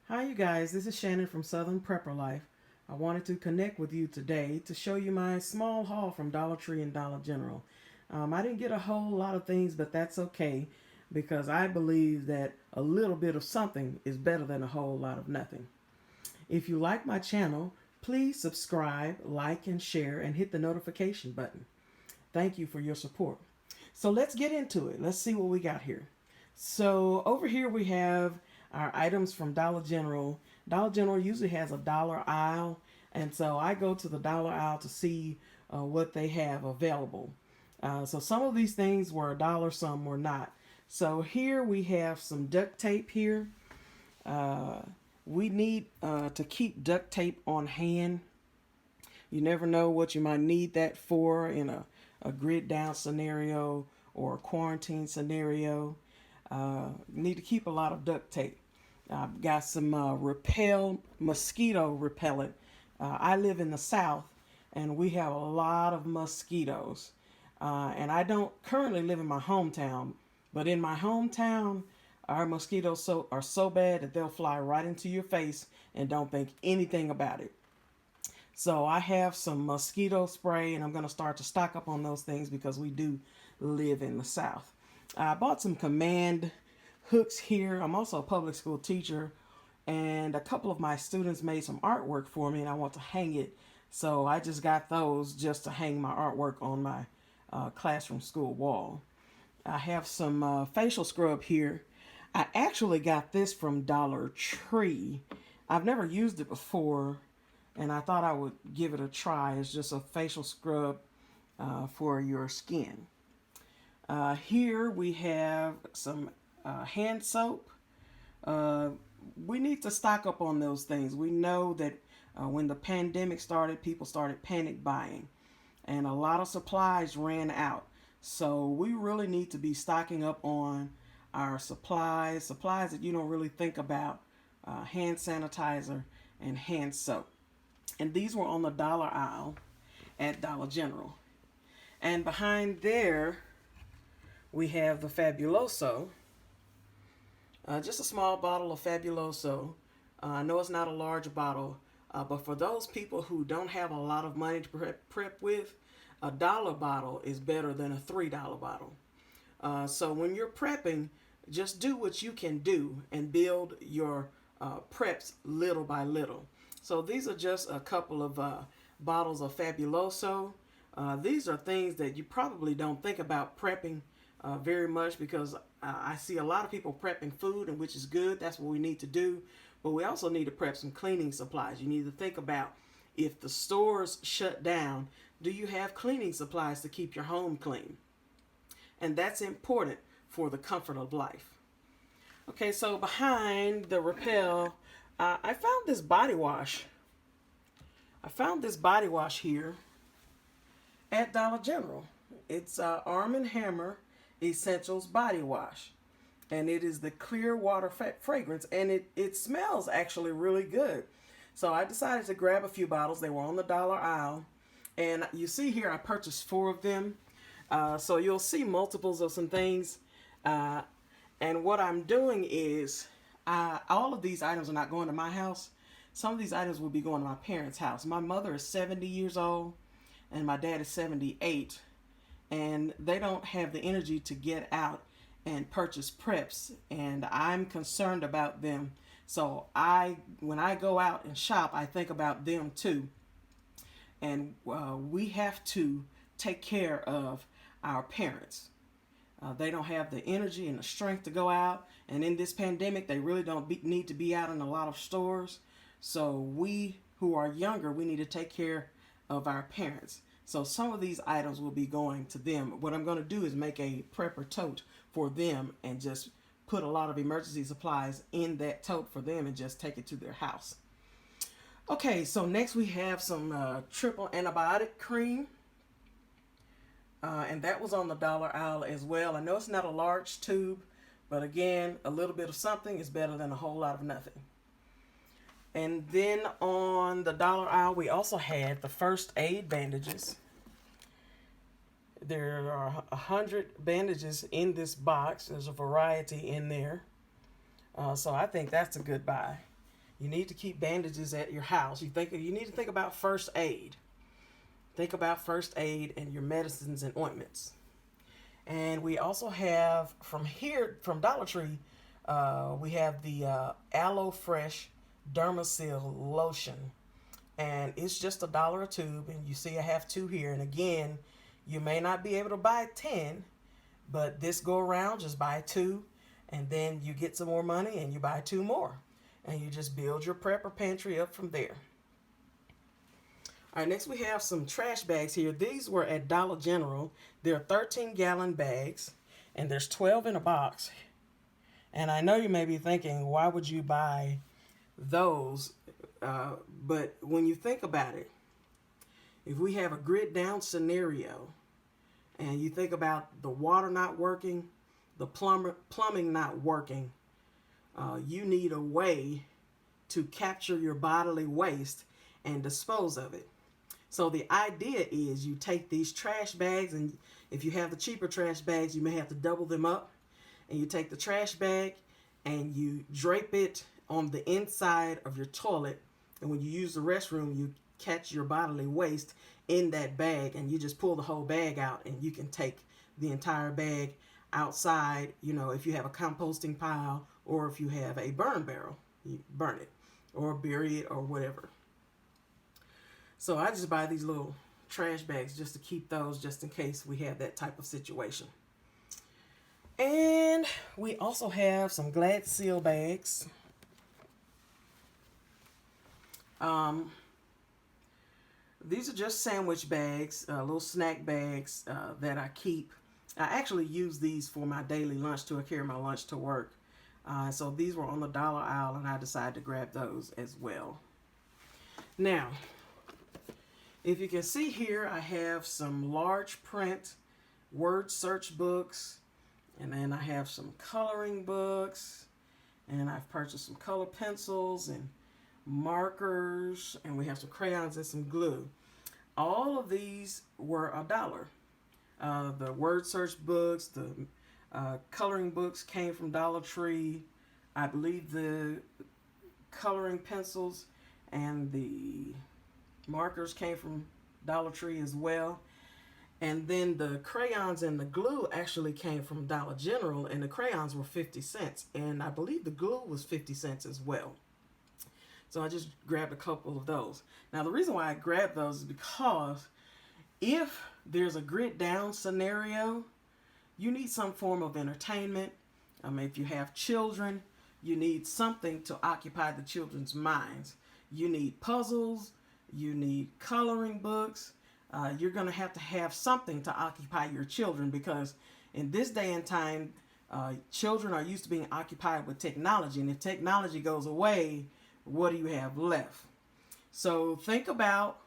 Hi, you guys. This is Shannon from Southern Prepper Life. I wanted to connect with you today to show you my small haul from Dollar Tree and Dollar General. I didn't get a whole lot of things, but that's okay because I believe that a little bit of something is better than a whole lot of nothing. If you like my channel, please subscribe, like, and share, and hit the notification button. Thank you for your support. So let's get into it. Let's see what we got here. So over here we have our items from Dollar General. Dollar General usually has a dollar aisle, and so I go to the dollar aisle to see what they have available. So some of these things were a dollar, some were not. So here we have some duct tape here. Uh, we need to keep duct tape on hand. You never know what you might need that for in a grid down scenario or a quarantine scenario. Need to keep a lot of duct tape. I've got some mosquito repellent. I live in the South and we have a lot of mosquitoes. And I don't currently live in my hometown, but in my hometown, our are so bad that they'll fly right into your face and don't think anything about it. So I have some mosquito spray and I'm going to start to stock up on those things because we do live in the South. I bought some command hooks here. I'm also a public school teacher and a couple of my students made some artwork for me and I want to hang it. So I just got those just to hang my artwork on my classroom school wall. I have some facial scrub here. I actually got this from Dollar Tree. I've never used it before and I thought I would give it a try. It's just a facial scrub for your skin. Here we have some hand soap. Uh, we need to stock up on those things. We know that when the pandemic started, people started panic buying and a lot of supplies ran out. So we really need to be stocking up on our supplies that you don't really think about, hand sanitizer and hand soap. And these were on the dollar aisle at Dollar General. And behind there, we have the Fabuloso, just a small bottle of Fabuloso. I know it's not a large bottle, but for those people who don't have a lot of money to prep with, a dollar bottle is better than a $3 bottle. So when you're prepping, just do what you can do and build your preps little by little. So these are just a couple of bottles of Fabuloso. These are things that you probably don't think about prepping very much because I see a lot of people prepping food, and which is good. That's what we need to do. But we also need to prep some cleaning supplies. You need to think about if the stores shut down, do you have cleaning supplies to keep your home clean? And that's important for the comfort of life. Okay, so behind the repel, I found this body wash. I found this body wash here at Dollar General. It's Arm & Hammer Essentials Body Wash. And it is the clear water fragrance, and it smells actually really good. So I decided to grab a few bottles. They were on the dollar aisle. And you see here I purchased 4 of them. So you'll see multiples of some things. And what I'm doing is all of these items are not going to my house. Some of these items will be going to my parents' house. My mother is 70 years old and my dad is 78. And they don't have the energy to get out and purchase preps. And I'm concerned about them. So when I go out and shop, I think about them too. And we have to take care of our parents. They don't have the energy and the strength to go out. And in this pandemic, they really don't need to be out in a lot of stores. So we who are younger, we need to take care of our parents. So some of these items will be going to them. What I'm going to do is make a prepper tote for them and just put a lot of emergency supplies in that tote for them and just take it to their house. Okay, so next we have some triple antibiotic cream. And that was on the dollar aisle as well. I know it's not a large tube, but again, a little bit of something is better than a whole lot of nothing. And then on the dollar aisle, we also had the first aid bandages. There are 100 bandages in this box. There's a variety in there. So I think that's a good buy. You need to keep bandages at your house. You need to think about first aid. Think about first aid and your medicines and ointments. And we also have from Dollar Tree, we have the Aloe Fresh Dermasil lotion, and it's just $1 a tube. And you see, I have 2 here. And again, you may not be able to buy 10, but this go around, just buy 2, and then you get some more money and you buy 2 more, and you just build your prepper pantry up from there. All right, next we have some trash bags here. These were at Dollar General. They're 13-gallon bags, and there's 12 in a box. And I know you may be thinking, why would you buy those? But when you think about it, if we have a grid down scenario, and you think about the water not working, the plumbing not working, you need a way to capture your bodily waste and dispose of it. So the idea is you take these trash bags, and if you have the cheaper trash bags, you may have to double them up. And you take the trash bag and you drape it on the inside of your toilet. And when you use the restroom, you catch your bodily waste in that bag, and you just pull the whole bag out, and you can take the entire bag outside. You know, if you have a composting pile or if you have a burn barrel, you burn it or bury it or whatever. So I just buy these little trash bags just to keep those, just in case we have that type of situation. And we also have some Glad Seal bags. These are just sandwich bags, little snack bags that I keep. I actually use these for my daily lunch to carry my lunch to work. So these were on the dollar aisle, and I decided to grab those as well. Now, if you can see here, I have some large print word search books, and then I have some coloring books, and I've purchased some color pencils and markers, and we have some crayons and some glue. All of these were $1. The word search books, the coloring books came from Dollar Tree. I believe the coloring pencils and the markers came from Dollar Tree as well. And then the crayons and the glue actually came from Dollar General, and the crayons were 50 cents. And I believe the glue was 50 cents as well. So I just grabbed a couple of those. Now, the reason why I grabbed those is because if there's a grid down scenario, you need some form of entertainment. I mean, if you have children, you need something to occupy the children's minds. You need puzzles. You need coloring books. You're going to have something to occupy your children, because in this day and time, children are used to being occupied with technology. And if technology goes away, what do you have left? So think about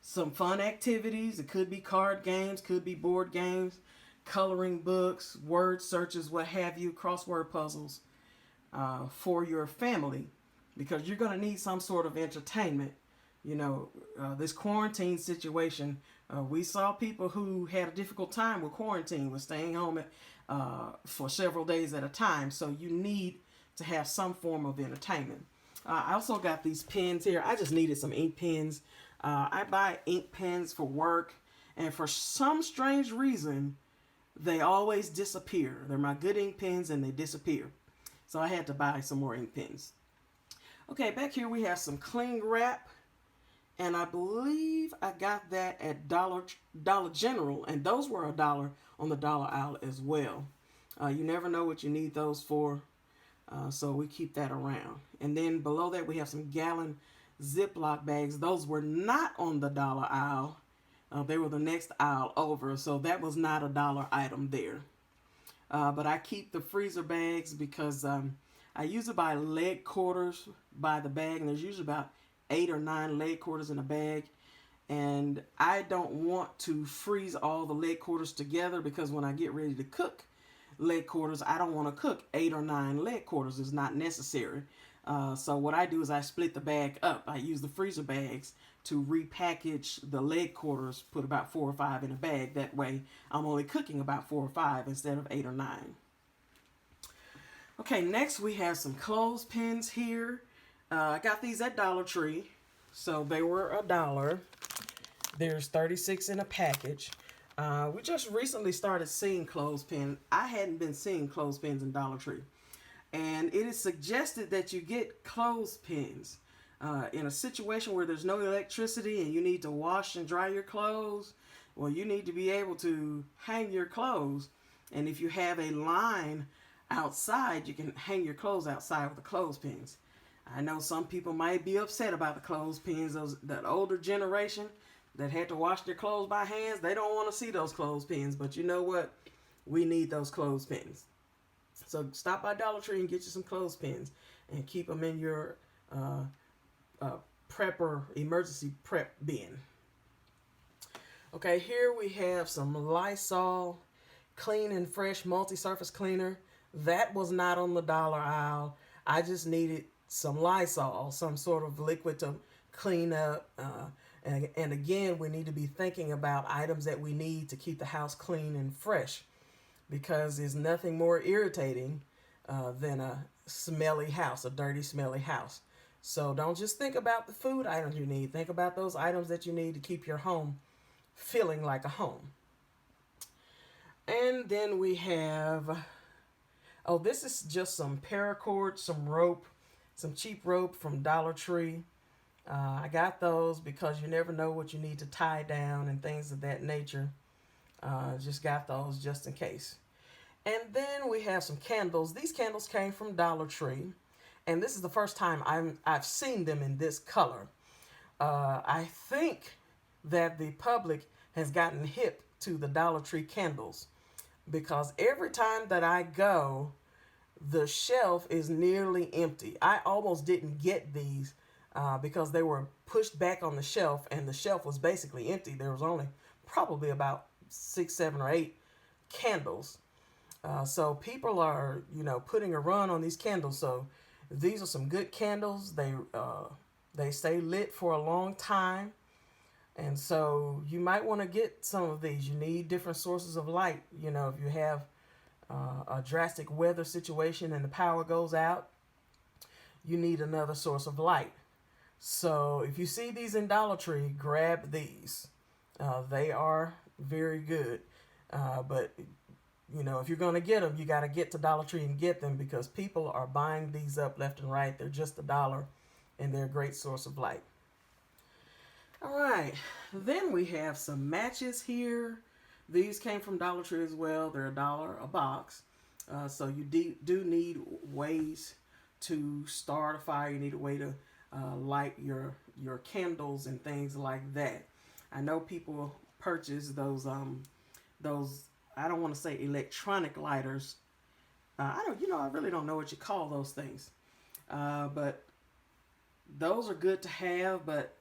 some fun activities. It could be card games, could be board games, coloring books, word searches, what have you, crossword puzzles for your family, because you're going to need some sort of entertainment. You know, this quarantine situation, we saw people who had a difficult time with quarantine, with staying home for several days at a time. So you need to have some form of entertainment. I also got these pens here. I just needed some ink pens. I buy ink pens for work, and for some strange reason, they always disappear. They're my good ink pens, and they disappear. So I had to buy some more ink pens. Okay, back here we have some cling wrap. And I believe I got that at Dollar General, and those were $1 on the dollar aisle as well. You never know what you need those for, so we keep that around. And then below that we have some gallon Ziploc bags. Those were not on the dollar aisle. They were the next aisle over, so that was not a dollar item there. But I keep the freezer bags because I usually buy leg quarters by the bag, and there's usually about 8 or 9 leg quarters in a bag, and I don't want to freeze all the leg quarters together, because when I get ready to cook leg quarters, I don't want to cook 8 or 9 leg quarters. It's not necessary. So what I do is I split the bag up. I use the freezer bags to repackage the leg quarters, put about 4 or 5 in a bag. That way I'm only cooking about 4 or 5 instead of 8 or 9. Okay, next we have some clothespins here. I got these at Dollar Tree, so they were $1. There's 36 in a package. We just recently started seeing clothespins. I hadn't been seeing clothespins in Dollar Tree. And it is suggested that you get clothespins in a situation where there's no electricity and you need to wash and dry your clothes. Well, you need to be able to hang your clothes. And if you have a line outside, you can hang your clothes outside with the clothespins. I know some people might be upset about the clothespins. That older generation that had to wash their clothes by hands, they don't want to see those clothespins. But you know what? We need those clothespins. So stop by Dollar Tree and get you some clothespins and keep them in your prepper emergency prep bin. Okay, here we have some Lysol Clean and Fresh multi-surface cleaner. That was not on the dollar aisle. I just needed some Lysol, some sort of liquid to clean up. And again, we need to be thinking about items that we need to keep the house clean and fresh, because there's nothing more irritating than a smelly house, a dirty, smelly house. So don't just think about the food items you need. Think about those items that you need to keep your home feeling like a home. And then we have, oh, this is just some paracord, some rope, some cheap rope from Dollar Tree. I got those because you never know what you need to tie down and things of that nature. Just got those just in case. And then we have some candles. These candles came from Dollar Tree. And this is the first time I've seen them in this color. I think that the public has gotten hip to the Dollar Tree candles, because every time that I go, the shelf is nearly empty. I almost didn't get these because they were pushed back on the shelf, and the shelf was basically empty. There was only probably about 6, 7, or 8 candles. So people are, putting a run on these candles. So these are some good candles. They stay lit for a long time. And so you might want to get some of these. You need different sources of light. If you have a drastic weather situation and the power goes out, you need another source of light. So if you see these in Dollar Tree, grab these. They are very good. But if you're going to get them, you got to get to Dollar Tree and get them, because people are buying these up left and right. They're just $1 and they're a great source of light. All right, then we have some matches here. These came from Dollar Tree as well. They're $1 a box. So you do need ways to start a fire. You need a way to light your candles and things like that. I know people purchase those I don't want to say electronic lighters. I really don't know what you call those things. But those are good to have, but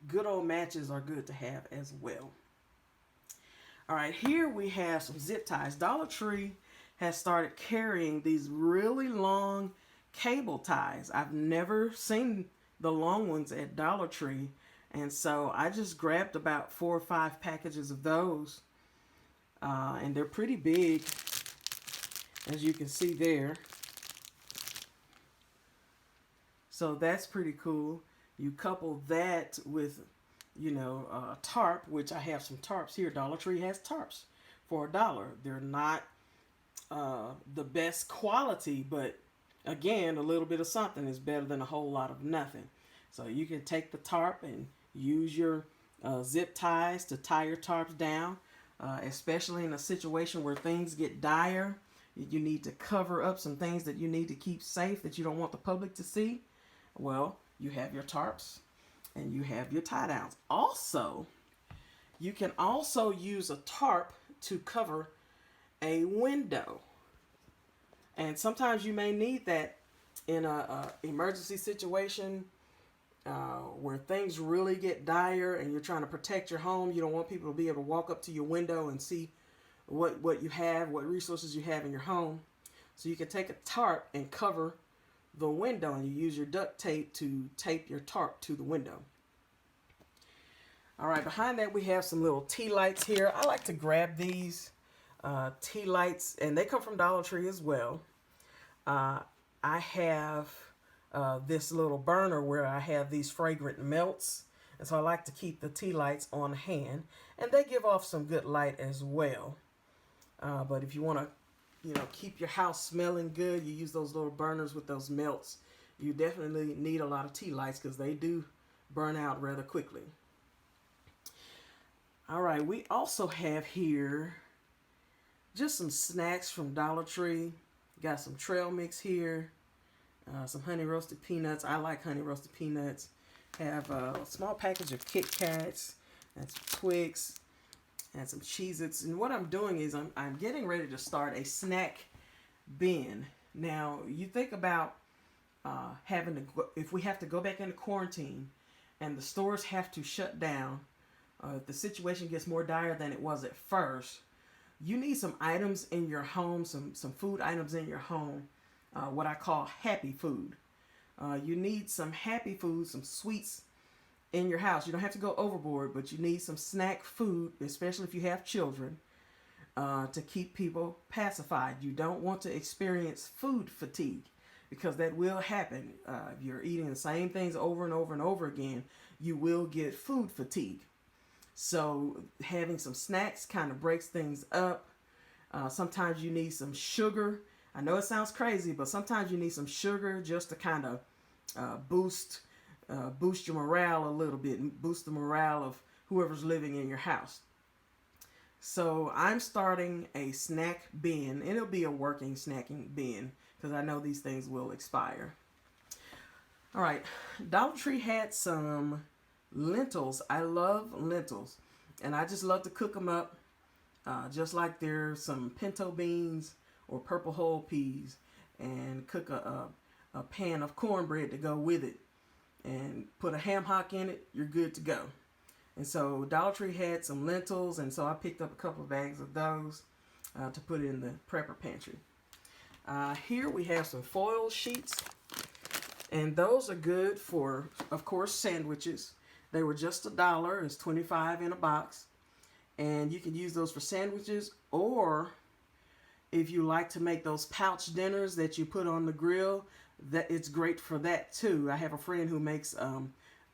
good old matches are good to have as well. All right, here we have some zip ties. Dollar Tree has started carrying these really long cable ties. I've never seen the long ones at Dollar Tree, and so I just grabbed about 4 or 5 packages of those. And they're pretty big, as you can see there. So that's pretty cool. You couple that with, tarp, which I have some tarps here. Dollar Tree has tarps for $1. They're not the best quality, but again, a little bit of something is better than a whole lot of nothing. So you can take the tarp and use your zip ties to tie your tarps down. Especially in a situation where things get dire, you need to cover up some things that you need to keep safe that you don't want the public to see. Well, you have your tarps and you have your tie downs. Also, you can also use a tarp to cover a window. And sometimes you may need that in a emergency situation where things really get dire and you're trying to protect your home. You don't want people to be able to walk up to your window and see what you have, what resources you have in your home. So you can take a tarp and cover the window, and you use your duct tape to tape your tarp to the window. All right, behind that we have some little tea lights here. I like to grab these tea lights, and they come from Dollar Tree as well. I have this little burner where I have these fragrant melts. And so I like to keep the tea lights on hand. And they give off some good light as well. But if you want to, keep your house smelling good, you use those little burners with those melts. You definitely need a lot of tea lights because they do burn out rather quickly. All right, we also have here just some snacks from Dollar Tree. Got some trail mix here, some honey roasted peanuts. I like honey roasted peanuts. Have a small package of Kit Kats and some Twix and some Cheez-Its. And what I'm doing is I'm getting ready to start a snack bin. Now, you think about having to go, if we have to go back into quarantine and the stores have to shut down, if the situation gets more dire than it was at first, you need some items in your home, some food items in your home, what I call happy food. You need some happy food, some sweets in your house. You don't have to go overboard, but you need some snack food, especially if you have children, to keep people pacified. You don't want to experience food fatigue because that will happen. If you're eating the same things over and over and over again, you will get food fatigue. So having some snacks kind of breaks things up. Sometimes you need some sugar. I know it sounds crazy, but sometimes you need some sugar just to kind of boost your morale a little bit, boost the morale of whoever's living in your house. So I'm starting a snack bin, and it'll be a working snacking bin because I know these things will expire. All right, Dollar Tree had some lentils. I love lentils, and I just love to cook them up, just like there's some pinto beans or purple whole peas, and cook a pan of cornbread to go with it, and put a ham hock in it. You're good to go. And so Dollar Tree had some lentils, and so I picked up a couple of bags of those to put in the prepper pantry. Here we have some foil sheets, and those are good for, of course, sandwiches. They were just $1. It's 25 in a box. And you can use those for sandwiches, or if you like to make those pouch dinners that you put on the grill, that it's great for that too. I have a friend who makes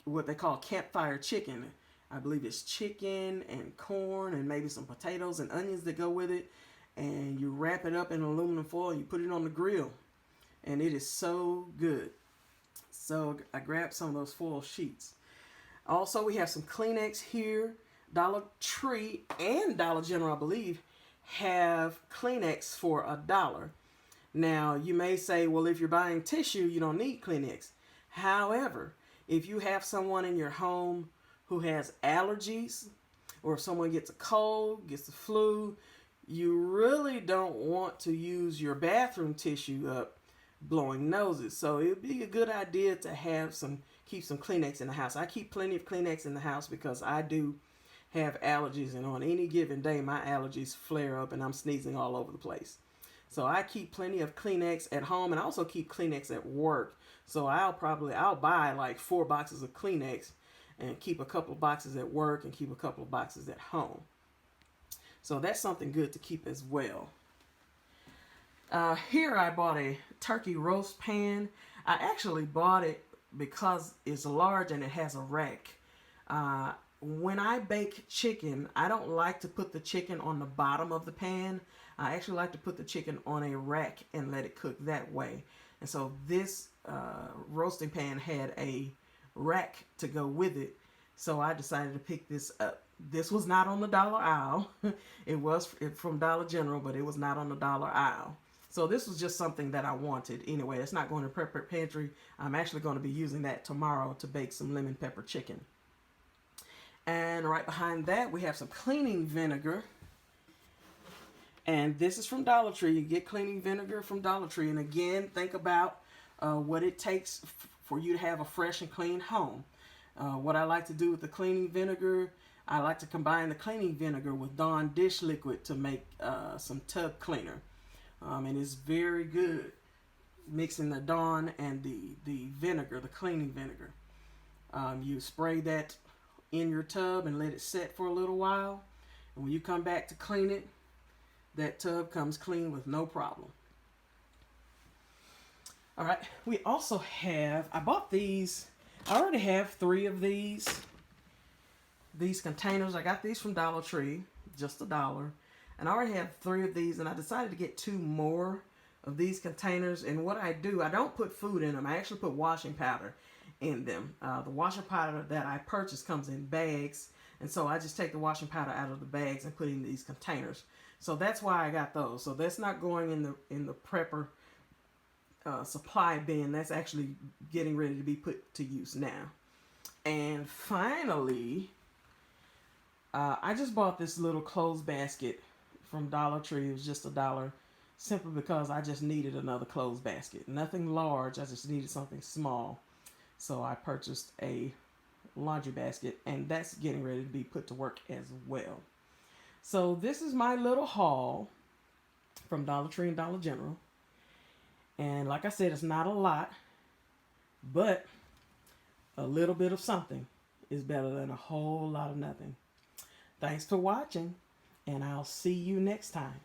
what they call campfire chicken. I believe it's chicken and corn and maybe some potatoes and onions that go with it. And you wrap it up in aluminum foil and you put it on the grill. And it is so good. So I grabbed some of those foil sheets. Also, we have some Kleenex here. Dollar Tree and Dollar General, I believe, have Kleenex for $1. Now, you may say, well, if you're buying tissue, you don't need Kleenex. However, if you have someone in your home who has allergies, or if someone gets a cold, gets the flu, you really don't want to use your bathroom tissue up blowing noses. So it would be a good idea to have keep some Kleenex in the house. I keep plenty of Kleenex in the house because I do have allergies, and on any given day my allergies flare up and I'm sneezing all over the place. So I keep plenty of Kleenex at home, and I also keep Kleenex at work. So I'll buy like 4 boxes of Kleenex and keep a couple of boxes at work and keep a couple of boxes at home. So that's something good to keep as well. Here I bought a turkey roast pan. I actually bought it because it's large and it has a rack. When I bake chicken, I don't like to put the chicken on the bottom of the pan. I actually like to put the chicken on a rack and let it cook that way. And so this roasting pan had a rack to go with it. So I decided to pick this up. This was not on the dollar aisle. It was from Dollar General, but it was not on the dollar aisle. So this was just something that I wanted. Anyway, it's not going to prepper pantry. I'm actually going to be using that tomorrow to bake some lemon pepper chicken. And right behind that, we have some cleaning vinegar. And this is from Dollar Tree. You get cleaning vinegar from Dollar Tree. And again, think about what it takes for you to have a fresh and clean home. What I like to do with the cleaning vinegar, I like to combine the cleaning vinegar with Dawn dish liquid to make some tub cleaner. And it's very good mixing the Dawn and the vinegar, the cleaning vinegar. You spray that in your tub and let it set for a little while. And when you come back to clean it, that tub comes clean with no problem. All right, we also have, I bought these, I already have 3 of these containers. I got these from Dollar Tree, just $1. And I already have 3 of these, and I decided to get 2 more of these containers. And what I do, I don't put food in them. I actually put washing powder in them. The washing powder that I purchased comes in bags, and so I just take the washing powder out of the bags and put it in these containers. So that's why I got those. So that's not going in the prepper supply bin. That's actually getting ready to be put to use now. And finally, I just bought this little clothes basket from Dollar Tree. It was just $1, simply because I just needed another clothes basket. Nothing large, I just needed something small. So I purchased a laundry basket, and that's getting ready to be put to work as well. So this is my little haul from Dollar Tree and Dollar General. And like I said, it's not a lot, but a little bit of something is better than a whole lot of nothing. Thanks for watching, and I'll see you next time.